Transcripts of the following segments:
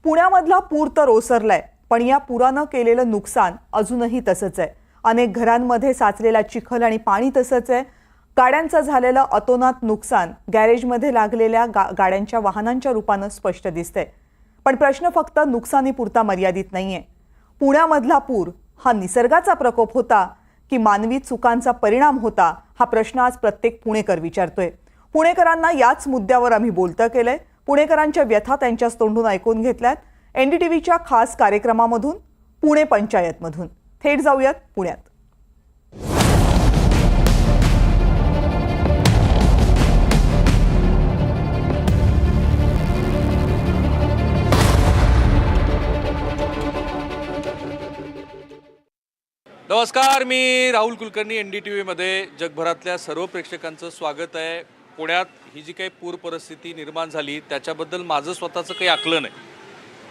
पुण्यामधला पूर तर ओसरलाय, पण या पुरानं केलेलं नुकसान अजूनही तसंच आहे. अनेक घरांमध्ये साचलेला चिखल आणि पाणी तसंच आहे. गाड्यांचं झालेलं अतोनात नुकसान गॅरेजमध्ये लागलेल्या गाड्यांच्या वाहनांच्या रूपानं स्पष्ट दिसतंय. पण प्रश्न फक्त नुकसानीपुरता मर्यादित नाहीये. पुण्यामधला पूर हा निसर्गाचा प्रकोप होता की मानवी चुकांचा परिणाम होता, हा प्रश्न आज प्रत्येक पुणेकर विचारतोय. पुणेकरांना याच मुद्द्यावर आम्ही बोलतं केलंय. पुणेकरांच्या व्यथा त्यांच्याच तोंडून ऐकून घेतल्यात. एनडीटीव्हीच्या खास कार्यक्रमामधून, पुणे पंचायतमधून थेट जाऊयात पुण्यात. नमस्कार, मी राहुल कुलकर्णी. एनडीटीव्हीमध्ये जगभरातल्या सर्व प्रेक्षकांचं स्वागत आहे. पुण्यात ही जी काही पूर परिस्थिती निर्माण झाली त्याच्याबद्दल माझं स्वतःचं काही आकलन आहे.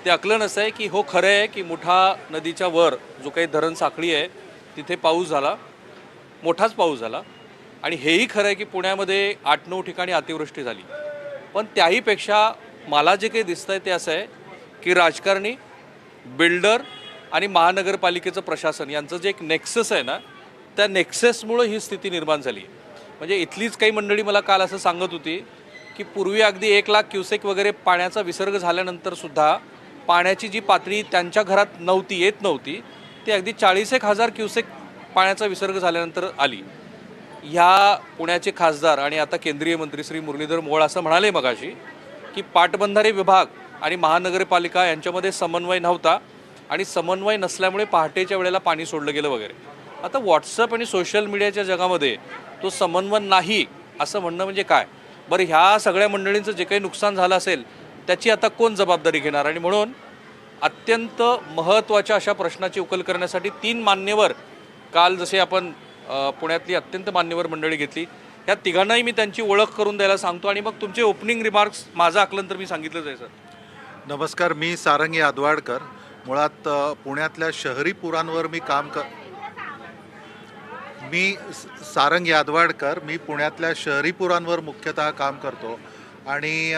ते आकलन असं आहे की हो, खरं आहे की मुठा नदीच्या वर जो काही धरण साखळी आहे तिथे पाऊस झाला, मोठाच पाऊस झाला. आणि हेही खरं आहे की पुण्यामध्ये 8-9 ठिकाणी अतिवृष्टी झाली. पण त्याहीपेक्षा मला जे काही दिसतं आहे ते असं आहे की राजकारणी, बिल्डर आणि महानगरपालिकेचं प्रशासन यांचं जे एक नेक्सस आहे ना, त्या नेक्ससमुळं ही स्थिती निर्माण झाली. म्हणजे इथलीच काही मंडळी मला काल असं सांगत होती की पूर्वी अगदी 1 लाख क्युसेक वगैरे पाण्याचा विसर्ग झाल्यानंतरसुद्धा पाण्याची जी पातळी त्यांच्या घरात येत नव्हती, ती अगदी 40,000 क्युसेक पाण्याचा विसर्ग झाल्यानंतर आली. ह्या पुण्याचे खासदार आणि आता केंद्रीय मंत्री श्री मुरलीधर मोहोळ असं म्हणाले मगाशी की पाटबंधारे विभाग आणि महानगरपालिका यांच्यामध्ये समन्वय नव्हता आणि समन्वय नसल्यामुळे पहाटेच्या वेळेला पाणी सोडलं गेलं वगैरे. आता व्हॉट्सअप आणि सोशल मीडियाच्या जगामध्ये तो समन्वय नाही असं म्हणणं म्हणजे काय? बरं, ह्या सगळ्या मंडळींचं जे काही नुकसान झालं असेल त्याची आता कोण जबाबदारी घेणार? आणि म्हणून अत्यंत महत्त्वाच्या अशा प्रश्नाची उकल करण्यासाठी 3 मान्यवर, काल जसे आपण पुण्यातली अत्यंत मान्यवर मंडळी घेतली, ह्या तिघांनाही मी त्यांची ओळख करून द्यायला सांगतो आणि मग तुमचे ओपनिंग रिमार्क्स, माझं आकलन तर मी सांगितलंच आहे. सर नमस्कार, मी सारंगी यादवाडकर. मुळात पुण्यातल्या शहरी पुरांवर मी सारंग यादवाडकर. मी पुण्यातल्या शहरी पुरांवर मुख्यतः काम करतो आणि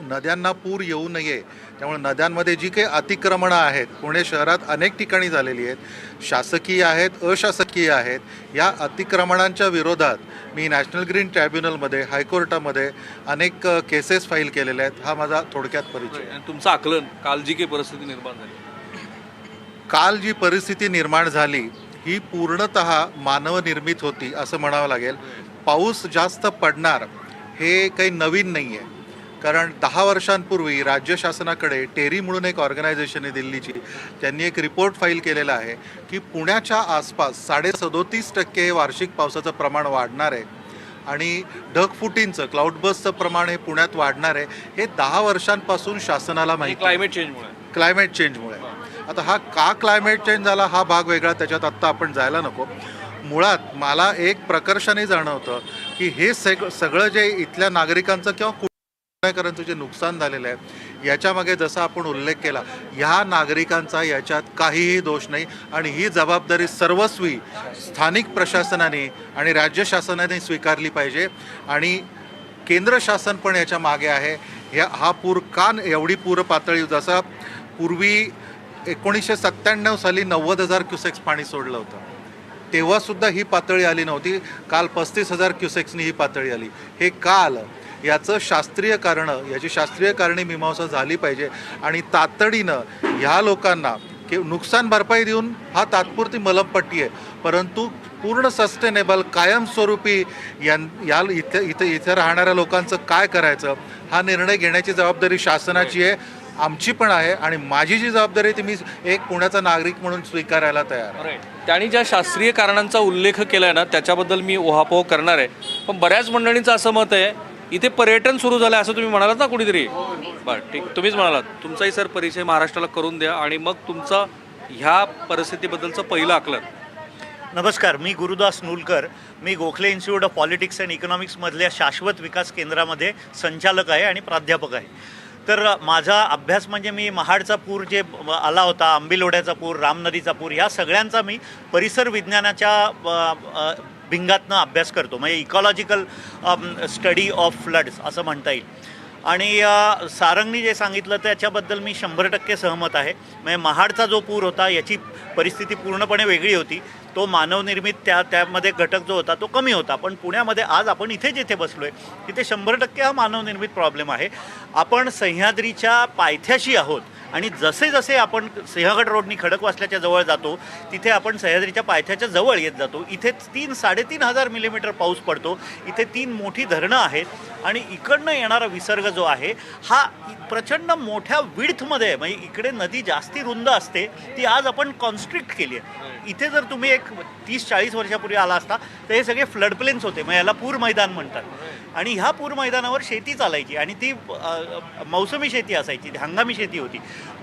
नद्यांना पूर येऊ नये त्यामुळे नद्यांमध्ये जी काही अतिक्रमणं आहेत पुणे शहरात अनेक ठिकाणी झालेली आहेत, शासकीय आहेत, अशासकीय आहेत. या अतिक्रमणांच्या विरोधात मी नॅशनल ग्रीन ट्रायब्युनलमध्ये, हायकोर्टामध्ये अनेक केसेस फाईल केलेल्या आहेत. हा माझा थोडक्यात परिचय. तुमचं आकलन, काल जी काही परिस्थिती निर्माण झाली, काल जी परिस्थिती निर्माण झाली ही पूर्णतः मानवनिर्मित होती असं म्हणावं लागेल. पाऊस जास्त पडणार हे काही नवीन नाही आहे, कारण 10 वर्षांपूर्वी राज्य शासनाकडे टेरी म्हणून एक ऑर्गनायझेशन आहे दिल्लीची, त्यांनी एक रिपोर्ट फाईल केलेला आहे की पुण्याच्या आसपास 37.37% हे वार्षिक पावसाचं प्रमाण वाढणार आहे आणि ढगफुटींचं, क्लाउडबर्स्टचं प्रमाण हे पुण्यात वाढणार आहे. हे 10 वर्षांपासून शासनाला माहिती. क्लायमेट चेंजमुळे. आता हा का क्लायमेट चेंज झाला हा भाग वेगळा, त्याच्यात आत्ता आपण जायला नको. मुळात मला एक प्रकर्षाने जाणवतं की हे सगळं जे इथल्या नागरिकांचं किंवा पुणेकरांचं जे नुकसान झालेलं आहे याच्यामागे जसा आपण उल्लेख केला, ह्या नागरिकांचा याच्यात काहीही दोष नाही आणि ही जबाबदारी सर्वस्वी स्थानिक प्रशासनाने आणि राज्य शासनाने स्वीकारली पाहिजे आणि केंद्र शासन पण याच्या मागे आहे. हा पूर का एवढी पूर पातळी, जसा पूर्वी 1997 साली 90,000 क्युसेक्स पाणी सोडलं होतं, तेव्हासुद्धा ही पातळी आली नव्हती. काल 35,000 क्युसेक्सनी ही पातळी आली. हे का आलं याची शास्त्रीय कारणे मीमांसा झाली पाहिजे आणि तातडीनं ह्या लोकांना नुकसान भरपाई देऊन हा तात्पुरती मलमपट्टी आहे, परंतु पूर्ण सस्टेनेबल, कायमस्वरूपी इथे राहणाऱ्या लोकांचं काय करायचं हा निर्णय घेण्याची जबाबदारी शासनाची आहे, आमची पण आहे आणि माझी जी जबाबदारी आहे ती मी एक पुण्याचा नागरिक म्हणून स्वीकारायला तयार आहे. त्यांनी ज्या शास्त्रीय कारणांचा उल्लेख केला आहे ना त्याच्याबद्दल मी ओहापोह करणार आहे. पण बऱ्याच मंडळींचं असं मत आहे इथे पर्यटन सुरू झालं असं तुम्ही म्हणालात ना कुणीतरी. बरं, ठीक, तुम्हीच म्हणालात. तुमचाही सर परिचय महाराष्ट्राला करून द्या आणि मग तुमचं ह्या परिस्थितीबद्दलचं पहिलं आकलन. नमस्कार, मी गुरुदास नूलकर. मी Gokhale institute of politics and इकॉनॉमिक्समधल्या शाश्वत विकास केंद्रामध्ये संचालक आहे आणि प्राध्यापक आहे. तर माझा अभ्यास म्हणजे मी महाडचा पूर जे आला होता, आंबिलोड्याचा पूर, राम नदीचा पूर, ह्या सगळ्यांचा मी परिसर विज्ञानाच्या भिंगातनं अभ्यास करतो, म्हणजे इकॉलॉजिकल स्टडी ऑफ फ्लड्स असं म्हणता येईल. आणि सारंगनी जे सांगितलं त्याच्याबद्दल मी 100% सहमत आहे. म्हणजे महाडचा जो पूर होता याची परिस्थिती पूर्णपणे वेगळी होती. तो मानवनिर्मित त्यामध्ये घटक जो होता तो कमी होता. पण पुण्यामध्ये आज आपण इथे जिथे बसलो आहे तिथे 100% हा मानवनिर्मित प्रॉब्लेम आहे. आपण सह्याद्रीच्या पायथ्याशी आहोत आणि जसे जसे आपण सिंहगड रोडनी खडकवासल्याच्या जवळ जातो तिथे आपण सह्याद्रीच्या पायथ्याच्या जवळ येत जातो. इथे 3-3.5 मिलीमीटर पाऊस पडतो. इथे 3 मोठी धरणं आहेत आणि इकडनं येणारा विसर्ग जो आहे हा प्रचंड मोठ्या विड्थमध्ये आहे. म्हणजे इकडे नदी जास्ती रुंद असते ती आज आपण कॉन्स्ट्रिक्ट केली आहे. इथे जर तुम्ही एक 30-40 वर्षापूर्वी आला असता तर हे सगळे फ्लड प्लेन्स होते. मग याला पूर मैदान म्हणतात. आणि ह्या पूर मैदानावर शेती चालायची आणि ती मौसमी शेती असायची, ती हंगामी शेती होती.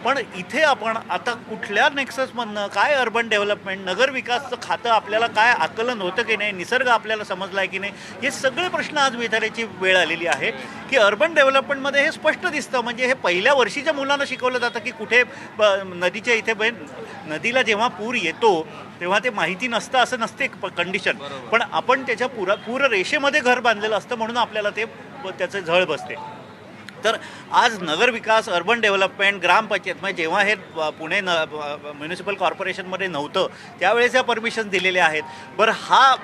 पण इथे आपण आता कुठल्या नेक्ससमधनं काय अर्बन डेव्हलपमेंट, नगरविकासचं खातं आपल्याला काय आकलन होतं की नाही, निसर्ग आपल्याला समजला आहे की नाही, हे सगळे प्रश्न आज विचारायची वेळ आलेली आहे. की अर्बन डेव्हलपमेंटमध्ये हे स्पष्ट दिसतं. म्हणजे हे पहिल्या वर्षीच्या मुलांना शिकवलं जातं की कुठे नदीच्या इथे नदीला जेव्हा पूर येतो तेव्हा ते माहिती नसतं असं नसते कंडिशन. पण आपण त्याच्या पूर रेषेमध्ये घर बांधलेलं असतं म्हणून आपल्याला त्याचं झळ बसते. तर आज नगरविकास, अर्बन डेव्हलपमेंट, ग्रामपंचायत म्हणजे जेव्हा हे पुणे म्युनिसिपल कॉर्पोरेशनमध्ये नव्हतं त्यावेळेस या परमिशन दिलेले आहेत. बरं हा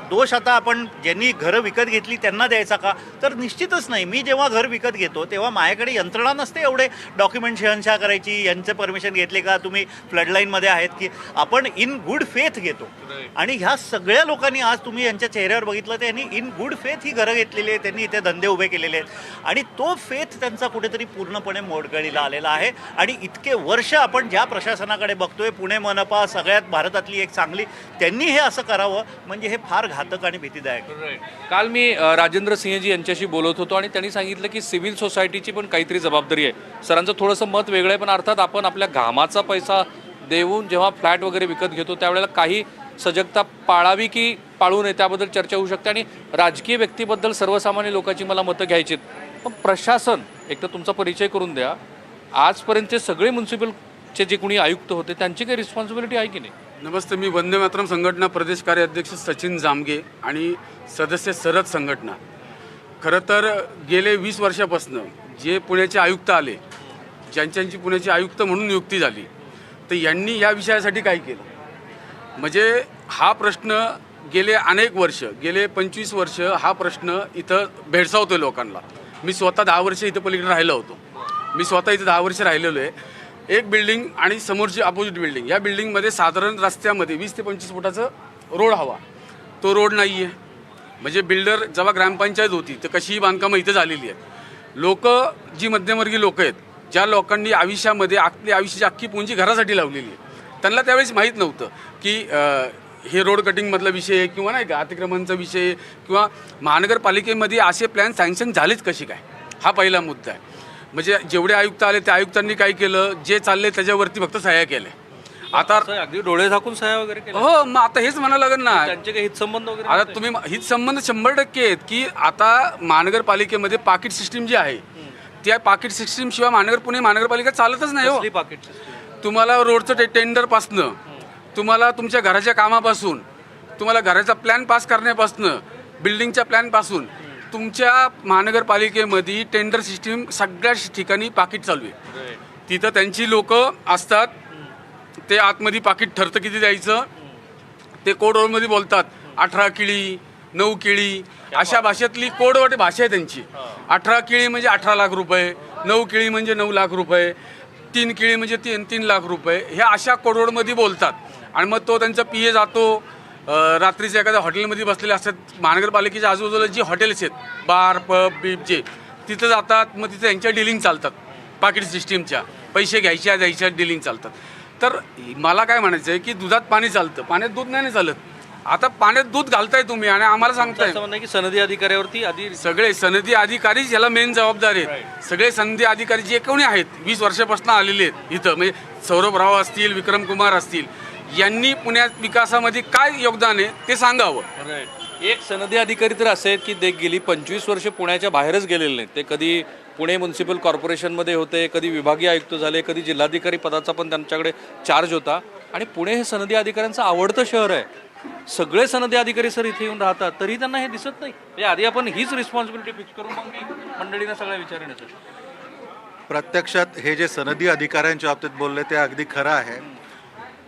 दोष आता आपण ज्यांनी घरं विकत घेतली त्यांना द्यायचा का? तर निश्चितच नाही. मी जेव्हा घर विकत घेतो तेव्हा माझ्याकडे यंत्रणा नसते एवढे डॉक्युमेंट शहनशाह करायची, यांचं परमिशन घेतले का, तुम्ही फ्लडलाईनमध्ये आहेत की. आपण इन गुड फेथ घेतो. आणि ह्या सगळ्या लोकांनी आज तुम्ही यांच्या चेहऱ्यावर बघितलं तर यांनी इन गुड फेथ ही घरं घेतलेली आहेत, त्यांनी इथे धंदे उभे केलेले आहेत आणि तो फेथ त्यांचा कुठेतरी पूर्णपणे मोडकळीला आलेला आहे. आणि इतके वर्ष आपण ज्या प्रशासनाकडे बघतोय, पुणे मनपा सगळ्यात भारतातली एक चांगली, त्यांनी हे असं करावं म्हणजे हे फार घातक आणि भीतीदायक. काल मी राजेंद्र सिंहजी यांच्याशी बोलत होतो आणि त्यांनी सांगितलं की सिव्हिल सोसायटीची पण काहीतरी जबाबदारी आहे. सरांचं थोडंसं मत वेगळं आहे, पण अर्थात आपण आपल्या घामाचा पैसा देऊन जेव्हा फ्लॅट वगैरे विकत घेतो त्यावेळेला काही सजगता पाळावी की पाळू नये त्याबद्दल चर्चा होऊ शकते. आणि राजकीय व्यक्तीबद्दल सर्वसामान्य लोकांची मला मतं घ्यायची. पण प्रशासन, एक तर तुमचा परिचय करून द्या. आजपर्यंतचे सगळे म्युन्सिपलचे जे कोणी आयुक्त होते त्यांची काही रिस्पॉन्सिबिलिटी आहे की नाही? नमस्ते, मी वंदे मातरम संघटना प्रदेश कार्याध्यक्ष सचिन जामगे आणि सदस्य सरद संघटना. खरं तर गेले 20 वर्षापासून जे पुण्याचे आयुक्त आले, ज्यांची पुण्याचे आयुक्त म्हणून नियुक्ती झाली, तर यांनी या विषयासाठी काय केलं म्हणजे हा प्रश्न गेले अनेक वर्ष, गेले 25 वर्ष हा प्रश्न इथं भेडसावतोय लोकांना. मी स्वतः 10 वर्ष इथं पलीकडे राहिलो होतो. मी स्वतः इथं 10 वर्ष राहिलेलो आहे. एक बिल्डिंग आणि समोरची अपोजिट बिल्डिंग, या बिल्डिंगमध्ये साधारण रस्त्यामध्ये 20 ते 25 फुटाचं रोड हवा. तो रोड नाही आहे. म्हणजे बिल्डर जेव्हा ग्रामपंचायत होती तर कशीही बांधकामं इथं झालेली आहेत. लोक जी मध्यमवर्गीय लोक आहेत, ज्या लोकांनी आयुष्यामध्ये आपली आयुष्याची अख्खी पुंजी घरासाठी लावलेली आहे, त्यांना त्यावेळेस माहीत नव्हतं की हे रोड कटिंगमधला विषय किंवा नाही का अतिक्रमणचा विषय किंवा महानगरपालिकेमध्ये असे प्लॅन सँक्शन झालेच कशी काय, हा पहिला मुद्दा आहे. म्हणजे जेवढे आयुक्त आले त्या आयुक्तांनी काय केलं, जे चालले त्याच्यावरती फक्त सह्या केल्या. आता अगदी डोळे झाकून सह्या वगैरे केल्या. हो, मग आता हेच म्हणायला लागेल ना. त्यांचे काही हितसंबंध वगैरे आता तुम्ही हितसंबंध 100% आहेत की आता महानगरपालिकेमध्ये पाकिट सिस्टीम जी आहे त्या पाकिट सिस्टीम शिवाय पुणे महानगरपालिका चालतच नाही हो. पाकिट तुम्हाला रोडचं टेंडरपासनं, तुम्हाला तुमच्या घराच्या कामापासून, तुम्हाला घराचा प्लॅन पास करण्यापासनं, बिल्डिंगच्या प्लॅनपासून तुमच्या महानगरपालिकेमध्ये टेंडर सिस्टीम सगळ्या ठिकाणी पाकिट चालू आहे. तिथं त्यांची लोक असतात, ते आतमध्ये पाकिट ठरतं किती द्यायचं, ते कोडवर्डमध्ये बोलतात 18 किळी 9 किळी अशा भाषेतली कोडवर्ड भाषा आहे त्यांची. 18 किळी म्हणजे 18 लाख रुपये, 9 किळी म्हणजे 9 लाख रुपये, 3 किळी म्हणजे 3 लाख रुपये, हे अशा कोडवर्डमध्ये बोलतात. आणि मग तो त्यांचा PA जातो, रात्रीच्या एखाद्या हॉटेलमध्ये बसलेले असतात. महानगरपालिकेच्या आजूबाजूला जी हॉटेल्स आहेत, बार पब बीप जे, तिथं जातात. मग तिथं त्यांच्या डिलिंग चालतात, पाकिट सिस्टीमच्या पैसे घ्यायच्या द्यायच्या डिलिंग चालतात. तर मला काय म्हणायचं आहे की दुधात पाणी चालतं, पाण्यात दूध नाही चालत. आता पाण्यात दूध घालताय तुम्ही आणि आम्हाला सांगताय की सनदी अधिकाऱ्यावरती आधी सगळे सनदी अधिकारी याला मेन जबाबदार आहेत. सगळे सनदी अधिकारी जे कोणी आहेत 20 वर्षापासून आलेले आहेत इथं, म्हणजे सौरभ राव असतील, विक्रम कुमार असतील, यांनी पुण्यात विकासामध्ये काय योगदान आहे ते सांगावं. एक सनदी अधिकारी तर असे आहेत की ते गेली 25 वर्ष पुण्याच्या बाहेरच गेलेले नाहीत. ते कधी पुणे म्युन्सिपल कॉर्पोरेशनमध्ये होते, कधी विभागीय आयुक्त झाले, कधी जिल्हाधिकारी पदाचा पण त्यांच्याकडे चार्ज होता. आणि पुणे हे सनदी अधिकाऱ्यांचं आवडतं शहर आहे. सगळे सनदी अधिकारी सर इथे येऊन राहतात तरी त्यांना हे दिसत नाही. म्हणजे आधी आपण हीच रिस्पॉन्सिबिलिटी फिक्स करू, मग मी मंडळींना सगळ्या विचारेन याचं. प्रत्यक्षात हे जे सनदी अधिकाऱ्यांच्या बाबतीत बोलले ते अगदी खरं आहे.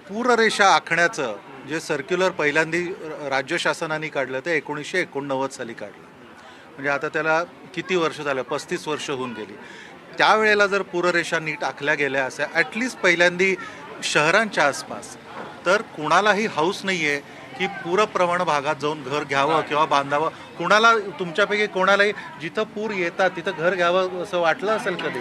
पूररेषा आखण्याचं जे सर्क्युलर पहिल्यांदा राज्य शासनाने काढलं ते 1989 साली काढलं. म्हणजे आता त्याला किती वर्ष झालं, 35 वर्ष होऊन गेली. त्यावेळेला जर पूररेषा नीट आखल्या गेल्या असे ॲटलिस्ट पहिल्यांदा शहरांच्या आसपास, तर कुणालाही हौस नाही आहे की पूरप्रवण भागात जाऊन घर घ्यावं किंवा बांधावं. कुणाला तुमच्यापैकी कोणालाही जिथं पूर येतात तिथं घर घ्यावं असं वाटलं असेल कधी?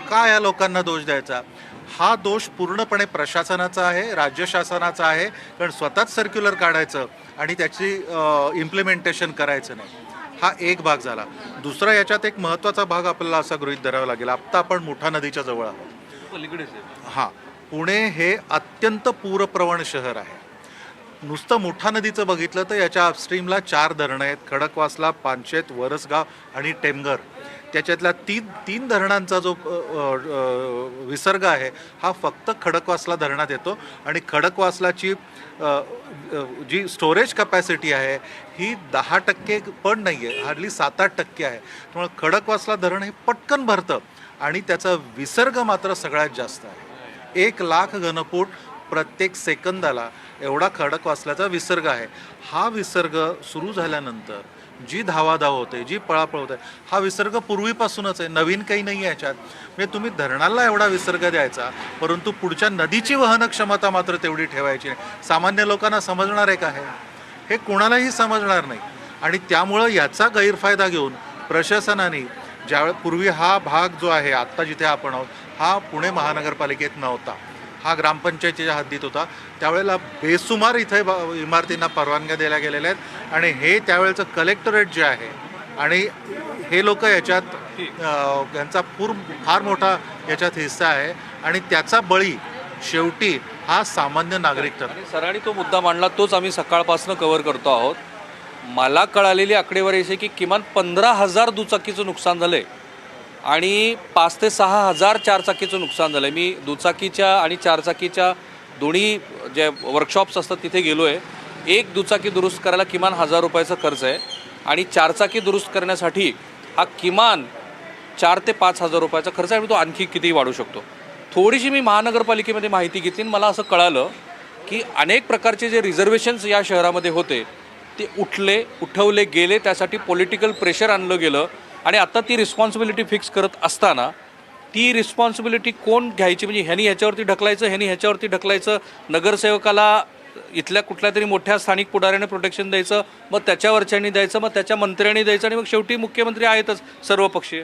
का या लोकांना दोष द्यायचा? हा दोष पूर्णपणे प्रशासनाचा आहे, राज्य शासनाचा आहे. कारण स्वतःच सर्क्युलर काढायचं आणि त्याची इम्प्लिमेंटेशन करायचं नाही, हा एक भाग झाला. दुसरा याच्यात एक महत्त्वाचा भाग आपल्याला असा गृहीत धरावा लागेल. आत्ता आपण मुठा नदीच्या जवळ आहोत. पलीकडेच आहे. हां, पुणे हे अत्यंत पूरप्रवण शहर आहे. नुसतं मुठा नदीचं बघितलं तर याच्या अपस्ट्रीमला 4 धरणं आहेत: खडकवासला, पानशेत, वरसगाव आणि टेमघर. त्याच्यातल्या तीन धरणांचा जो विसर्ग आहे हा फक्त खडकवासला धरणात येतो. आणि खडकवासलाची जी स्टोरेज कपॅसिटी आहे ही 10% पण नाही आहे, हार्डली 7-8% आहे. त्यामुळे खडकवासला धरण हे पटकन भरतं आणि त्याचा विसर्ग मात्र सगळ्यात जास्त आहे. 1,00,000 घनफूट प्रत्येक सेकंदाला एवढा खडकवासल्याचा विसर्ग आहे. हा विसर्ग सुरू झाल्यानंतर जी धावाधाव होते, जी पळापळ होते, हा विसर्ग पूर्वीपासूनच आहे, नवीन काही नाही आहे याच्यात. म्हणजे तुम्ही धरणाला एवढा विसर्ग द्यायचा, परंतु पुढच्या नदीची वहन क्षमता मात्र तेवढी ठेवायची नाही. सामान्य लोकांना समजणार आहे का हे कुणालाही समजणार नाही. आणि त्यामुळं याचा गैरफायदा घेऊन प्रशासनाने ज्यावेळेस पूर्वी हा भाग जो आहे आत्ता जिथे आपण आहोत हा पुणे महानगरपालिकेत नव्हता, हा ग्रामपंचायतीच्या हद्दीत होता. त्यावेळेला बेसुमार इथे इमारतींना परवानग्या दिल्या गेलेल्या आहेत. आणि हे त्यावेळेचं कलेक्टरेट जे आहे आणि हे लोक याच्यात यांचा फार मोठा याच्यात हिस्सा आहे आणि त्याचा बळी शेवटी हा सामान्य नागरिक ठरतो. आणि सरांनी तो मुद्दा मांडला, तोच आम्ही सकाळपासून कव्हर करतो आहोत. मला कळालेली आकडेवारी अशी की किमान 15,000 दुचाकीचं नुकसान झालं आहे आणि 5,000 ते 6,000 चारचाकीचं नुकसान झालं आहे. मी दुचाकीच्या आणि चारचाकीच्या दोन्ही जे वर्कशॉप्स असतात तिथे गेलो आहे. एक दुचाकी दुरुस्त करायला किमान 1,000 रुपयाचा खर्च आहे आणि चारचाकी दुरुस्त करण्यासाठी हा किमान 4,000 ते 5,000 रुपयाचा खर्च आहे आणि तो आणखी कितीही वाढू शकतो. थोडीशी मी महानगरपालिकेमध्ये माहिती घेतली आणि मला असं कळालं की अनेक प्रकारचे जे रिझर्वेशन्स या शहरामध्ये होते ते उठवले गेले, त्यासाठी पॉलिटिकल प्रेशर आणलं गेलं. आणि आता ती रिस्पॉन्सिबिलिटी फिक्स करत असताना ती रिस्पॉन्सिबिलिटी कोण घ्यायची? म्हणजे ह्यानी ह्याच्यावरती ढकलायचं, ह्यानी ह्याच्यावरती ढकलायचं, नगरसेवकाला इथल्या कुठल्या तरी मोठ्या स्थानिक पुढाऱ्याने प्रोटेक्शन द्यायचं, मग त्याच्यावरच्यांनी द्यायचं, मग त्याच्या मंत्र्यांनी द्यायचं आणि मग शेवटी मुख्यमंत्री आहेतच सर्वपक्षीय.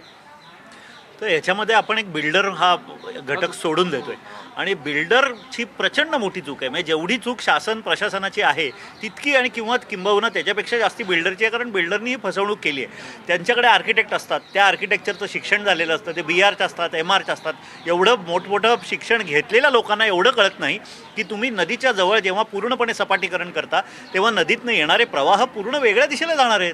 तर याच्यामध्ये आपण एक बिल्डर हा घटक सोडून देतोय आणि बिल्डरची प्रचंड मोठी चूक आहे. म्हणजे जेवढी चूक शासन प्रशासनाची आहे तितकी आणि किंबहुना त्याच्यापेक्षा जास्ती बिल्डरची आहे. कारण बिल्डरनी ही फसवणूक केली आहे. त्यांच्याकडे आर्किटेक्ट असतात, त्या आर्किटेक्चरचं शिक्षण झालेलं असतं, ते BRचे असतात, MRचे असतात. एवढं मोठमोठं शिक्षण घेतलेल्या लोकांना एवढं कळत नाही की तुम्ही नदीच्या जवळ जेव्हा पूर्णपणे सपाटीकरण करता तेव्हा नदीतनं येणारे प्रवाह पूर्ण वेगळ्या दिशेला जाणार आहेत.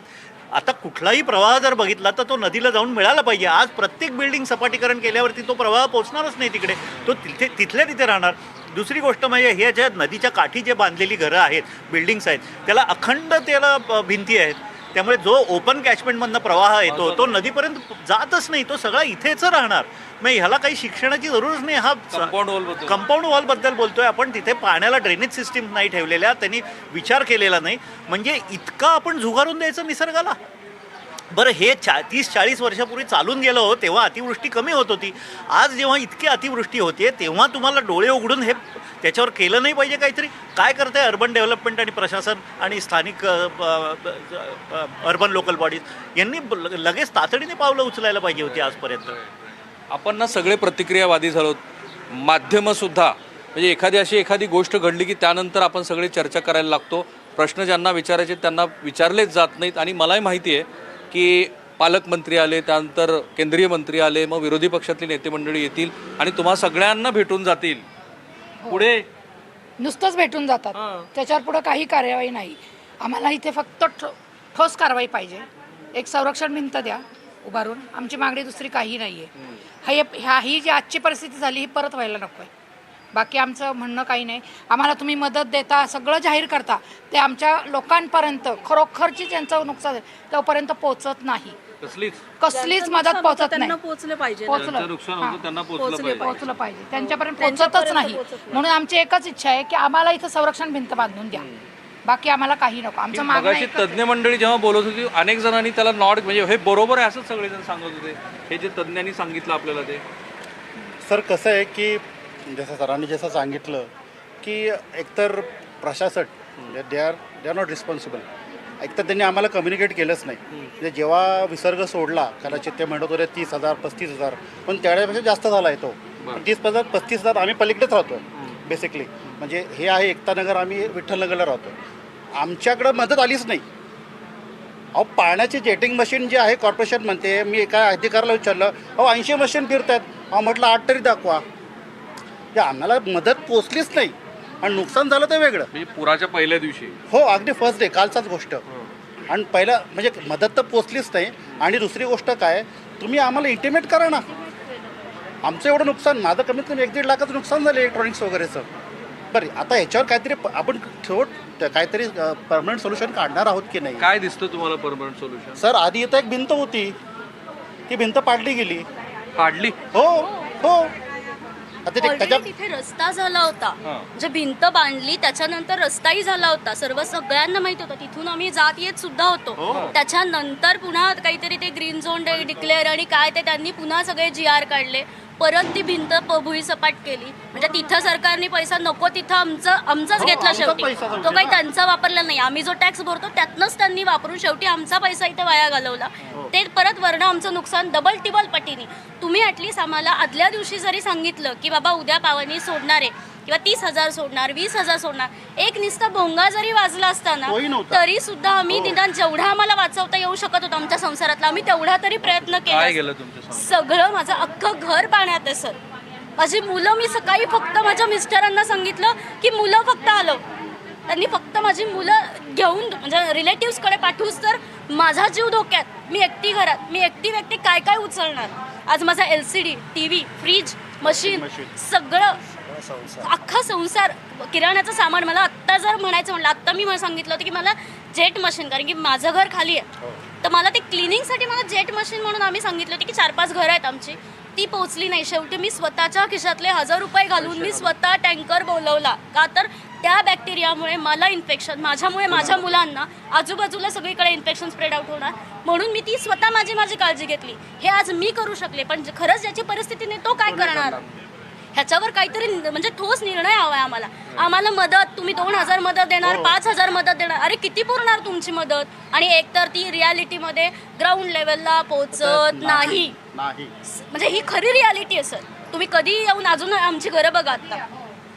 आता कुठलाही प्रवाह जर बघितला तर तो नदीला जाऊन मिळाला पाहिजे. आज प्रत्येक बिल्डिंग सपाटीकरण केल्यावरती तो प्रवाह पोचणारच नाही तिकडे, तो तिथल्या तिथे राहणार. दुसरी गोष्ट म्हणजे हे ज्या नदीच्या काठी जे बांधलेली घरं आहेत, बिल्डिंग्स आहेत, त्याला अखंड त्याला भिंती आहेत. त्यामुळे जो ओपन कॅचमेंटमधनं प्रवाह येतो तो नदीपर्यंत जातच नाही, तो सगळा इथेच राहणार. मग ह्याला काही शिक्षणाची जरूरच नाही. हा कंपाऊंड वॉलबद्दल बोलतोय आपण. तिथे पाण्याला ड्रेनेज सिस्टीम नाही ठेवलेल्या, त्यांनी विचार केलेला नाही. म्हणजे इतका आपण झुगारून द्यायचं निसर्गाला. बरं, हे 30-40 वर्षापूर्वी चालून गेलं हो तेव्हा अतिवृष्टी कमी होत होती. आज जेव्हा इतकी अतिवृष्टी होते तेव्हा तुम्हाला डोळे उघडून हे त्याच्यावर केलं नाही पाहिजे काहीतरी? काय करते अर्बन डेव्हलपमेंट आणि प्रशासन आणि स्थानिक अर्बन लोकल बॉडीज यांनी लगेच तातडीने पावलं उचलायला पाहिजे होती आजपर्यंत. आपण ना सगळे प्रतिक्रियावादी झालो, माध्यमंसुद्धा. म्हणजे एखादी गोष्ट घडली की त्यानंतर आपण सगळे चर्चा करायला लागतो. प्रश्न ज्यांना विचारायचे त्यांना विचारलेच जात नाहीत. आणि मलाही माहिती आहे की पालकमंत्री आले, त्यानंतर केंद्रीय मंत्री आले, मग विरोधी पक्षातली नेते मंडळी येतील आणि तुम्हा सगळ्यांना भेटून जातील. पुढे नुसतंच भेटून जातात, त्याच्यावर पुढे काही कार्यवाही नाही. आम्हाला इथे फक्त ठोस कारवाई पाहिजे. एक संरक्षण भिंत द्या उभारून, आमची मागणी दुसरी काही नाही आहे. ही जी आजची परिस्थिती झाली ही परत व्हायला नको आहे. बाकी आमचं म्हणणं काही नाही. आम्हाला तुम्ही मदत देता, सगळं जाहीर करता, ते आमच्या लोकांपर्यंत खरोखरची ज्यांचं नुकसान आहे तोपर्यंत पोहोचत नाही. कसलीच मदत पोहोचत नाही. त्यांना पोहोचले पाहिजे. ज्यांचं नुकसान होतं त्यांना पोहोचलं पाहिजे. पोहोचलं पाहिजे, त्यांच्यापर्यंत पोहोचतच नाही. म्हणून आमची एकच इच्छा आहे की आम्हाला इथं संरक्षण भिंत बांधून द्या, बाकी आम्हाला काही नको. आमचं मागणं मगाशी एकच आहे. तज्ज्ञ मंडळी जेव्हा बोलत होती अनेक जणांनी त्याला नॉट म्हणजे हे बरोबर आहे असं सगळेजण सांगत होते. हे जे तज्ज्ञांनी सांगितलं आपल्याला ते सर कसं आहे की जसं सरांनी जसं सांगितलं की एकतर प्रशासक दे आर नॉट रिस्पॉन्सिबल. एकतर त्यांनी आम्हाला कम्युनिकेट केलंच नाही. म्हणजे जेव्हा विसर्ग सोडला कदाचित ते म्हणत होते 30,000 35,000, पण त्यावेळेपेक्षा जास्त झाला आहे तो. 30,000 35,000 आम्ही पलीकडेच राहतो बेसिकली. म्हणजे हे आहे एकतानगर, आम्ही विठ्ठलनगरला राहतो. आमच्याकडं मदत आलीच नाही. अहो पाण्याची जेटिंग मशीन जे आहे कॉर्पोरेशन म्हणते, मी एका अधिकाऱ्याला विचारलं, अहो 80 मशीन फिरत आहेत. अहो म्हटलं 8 तरी दाखवा. ते आम्हाला मदत पोचलीच नाही आणि नुकसान झालं ते वेगळं. म्हणजे पुराच्या पहिल्या दिवशी हो अगदी फर्स्ट डे कालचाच गोष्ट. आणि पहिला म्हणजे मदत तर पोचलीच नाही. आणि दुसरी गोष्ट काय, तुम्ही आम्हाला इंटिमेट करा ना. आमचं एवढं नुकसान, माझं कमीत कमी 1-1.5 लाखाचं नुकसान झालं इलेक्ट्रॉनिक्स वगैरेचं. बरं आता ह्याच्यावर काहीतरी आपण काहीतरी परमनंट सोल्युशन काढणार आहोत की नाही. काय दिसतं तुम्हाला परमनंट सोल्युशन? सर आधी इथं एक भिंत होती, ती भिंत पाडली गेली. काढली? हो हो. आता ते Already त्याच्या तिथे रस्ता झाला होता, म्हणजे भिंत बांधली त्याच्यानंतर रस्ताही झाला होता. सगळ्यांना माहिती होतं, तिथून आम्ही जात येत सुद्धा होतो. त्याच्यानंतर पुन्हा काहीतरी ते ग्रीन झोन डिक्लेअर आणि काय ते त्यांनी पुन्हा सगळे GR काढले, परत ती भिंत भुईसपाट केली. म्हणजे तिथं सरकारने पैसा नको तिथं आमचाच घेतला शेवटी. तो काही त्यांचा वापरला नाही. आम्ही जो टॅक्स भरतो त्यातनंच त्यांनी वापरून शेवटी आमचा पैसा इथे वाया घालवला. ते परत वरनं आमचं नुकसान डबल टिबल पटीने. तुम्ही ॲटलिस्ट आम्हाला आदल्या दिवशी जरी सांगितलं की बाबा उद्या पावनी सोडणार आहे किंवा 30,000 सोडणार, 20,000 सोडणार, एक नुसता भोंगा जरी वाजला असताना तरी सुद्धा आम्ही निदान जेवढा आम्हाला वाचवता येऊ शकत होतं आमच्या संसारातला, आम्ही तेवढा तरी प्रयत्न काय केला. गेलं तुमच्या सगळं माझं अख्खं घर पाण्यात आहे सर. माझी मुलं, मी सकाळी फक्त माझ्या मिस्टरांना सांगितलं की मुलं फक्त आलं. त्यांनी फक्त माझी मुलं घेऊन म्हणजे रिलेटिव्सकडे पाठवूच तर माझा जीव धोक्यात. मी एकटी घरात, मी एकटी व्यक्ती काय काय उचलणार. आज माझा LCD, TV, फ्रीज, मशीन सगळं अख्खा संसार, किराण्याचं सामान. मला आत्ता जर म्हणायचं म्हटलं, आत्ता मी मला सांगितलं होतं की मला जेट मशीन, कारण की माझं घर खाली आहे, तर मला ते क्लिनिंगसाठी मला जेट मशीन म्हणून आम्ही सांगितलं होतं की 4-5 घरं आहेत आमची, ती पोचली नाही. शेवटी मी स्वतःच्या खिशातले 1000 रुपये घालून मी स्वतः टँकर बोलवला. का तर त्या बॅक्टेरियामुळे मला इन्फेक्शन, माझ्यामुळे माझ्या मुलांना आजूबाजूला सगळीकडे इन्फेक्शन स्प्रेड आउट होणार, म्हणून मी ती स्वतः माझी काळजी घेतली. हे आज मी करू शकले, पण खरंच ज्याची परिस्थिती नाही तो काय करणार. ह्याच्यावर काहीतरी म्हणजे ठोस निर्णय हवा आहे आम्हाला. आम्हाला मदत, तुम्ही 2,000 मदत देणार, 5,000 मदत देणार, अरे किती पुरणार तुमची मदत. आणि एकतर ती रियालिटीमध्ये ग्राउंड लेवलला पोहोचत नाही. म्हणजे ही खरी रियालिटी आहे सर. तुम्ही कधी येऊन अजून आमची घरं बघा. आता